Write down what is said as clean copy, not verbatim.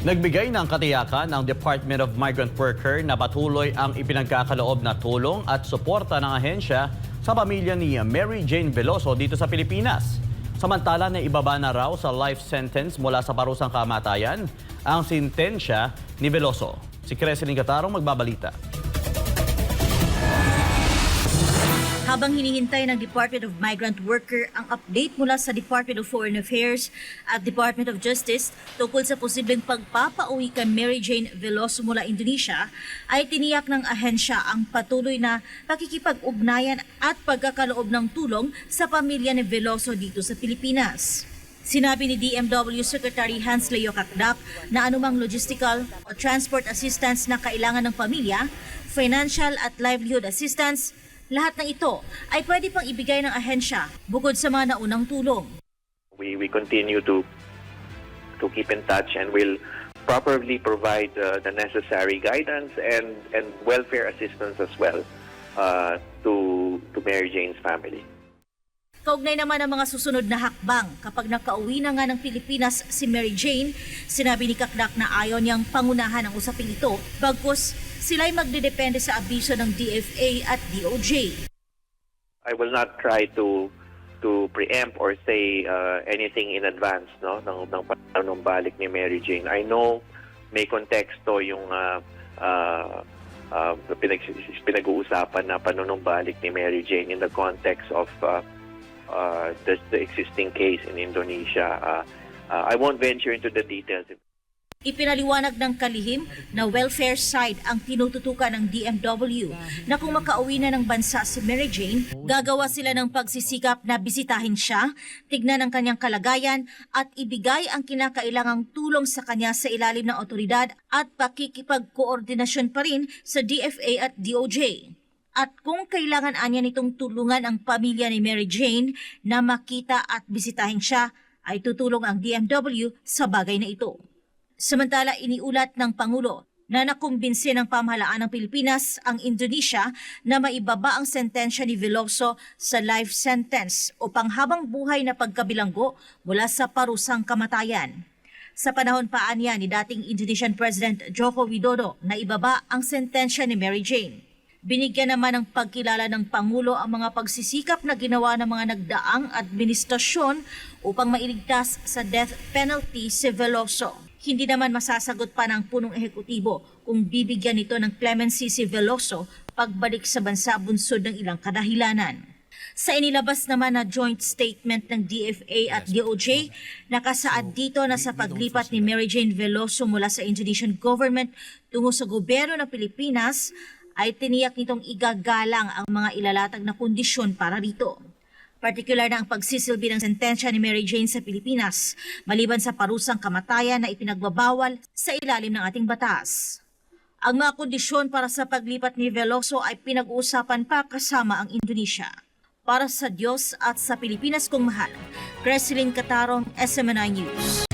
Nagbigay ng katiyakan ang Department of Migrant Worker na patuloy ang ipinagkakaloob na tulong at suporta ng ahensya sa pamilya ni Mary Jane Veloso dito sa Pilipinas. Samantala na ibaba na raw sa life sentence mula sa parusang kamatayan ang sentensya ni Veloso. Si Creselyn Catarong magbabalita. Habang hinihintay ng Department of Migrant Worker ang update mula sa Department of Foreign Affairs at Department of Justice tungkol sa posibleng pagpapauwi kay Mary Jane Veloso mula Indonesia, ay tiniyak ng ahensya ang patuloy na pakikipag-ugnayan at pagkakaloob ng tulong sa pamilya ni Veloso dito sa Pilipinas. Sinabi ni DMW Secretary Hans Leo Kakdak na anumang logistical o transport assistance na kailangan ng pamilya, financial at livelihood assistance, lahat ng ito ay pwede pang ibigay ng ahensya bukod sa mga naunang tulong. We continue to keep in touch and will properly provide the necessary guidance and welfare assistance as well to Mary Jane's family. Kaugnay naman ang mga susunod na hakbang kapag nakauwi na nga ng Pilipinas si Mary Jane, sinabi ni Kakdak na ayaw niyang pangunahan ang usaping ito bagkus sila'y magdedepende sa abiso ng DFA at DOJ. I will not try to preempt or say anything in advance ng panunumbalik ni Mary Jane. I know may konteksto yung pinag-uusapan na panunumbalik ni Mary Jane in the context of the existing case in Indonesia. I won't venture into the details. Ipinaliwanag ng kalihim na welfare side ang tinututukan ng DMW na kung makauwi na ng bansa si Mary Jane, gagawa sila ng pagsisikap na bisitahin siya, tignan ang kanyang kalagayan at ibigay ang kinakailangang tulong sa kanya sa ilalim ng otoridad at pakikipagkoordinasyon pa rin sa DFA at DOJ. At kung kailangan anya nitong tulungan ang pamilya ni Mary Jane na makita at bisitahin siya, ay tutulong ang DMW sa bagay na ito. Samantala, iniulat ng Pangulo na nakumbinsi ng pamahalaan ng Pilipinas ang Indonesia na maibaba ang sentensya ni Veloso sa life sentence o panghabang buhay na pagkabilanggo mula sa parusang kamatayan. Sa panahon pa niya ni dating Indonesian President Joko Widodo na ibaba ang sentensya ni Mary Jane. Binigyan naman ng pagkilala ng Pangulo ang mga pagsisikap na ginawa ng mga nagdaang administrasyon upang mailigtas sa death penalty si Veloso. Hindi naman masasagot pa ng punong ehekutibo kung bibigyan nito ng clemency si Veloso pagbalik sa bansa bunsod ng ilang kadahilanan. Sa inilabas naman na joint statement ng DFA at DOJ, nakasaad dito na sa paglipat ni Mary Jane Veloso mula sa Indonesian government tungo sa gobyerno ng Pilipinas, ay tiniyak nitong igagalang ang mga ilalatag na kondisyon para rito. Partikular na ang pagsisilbi ng sentensya ni Mary Jane sa Pilipinas, maliban sa parusang kamatayan na ipinagbabawal sa ilalim ng ating batas. Ang mga kondisyon para sa paglipat ni Veloso ay pinag-uusapan pa kasama ang Indonesia. Para sa Diyos at sa Pilipinas kong mahal, Creselyn Catarong, SMNI News.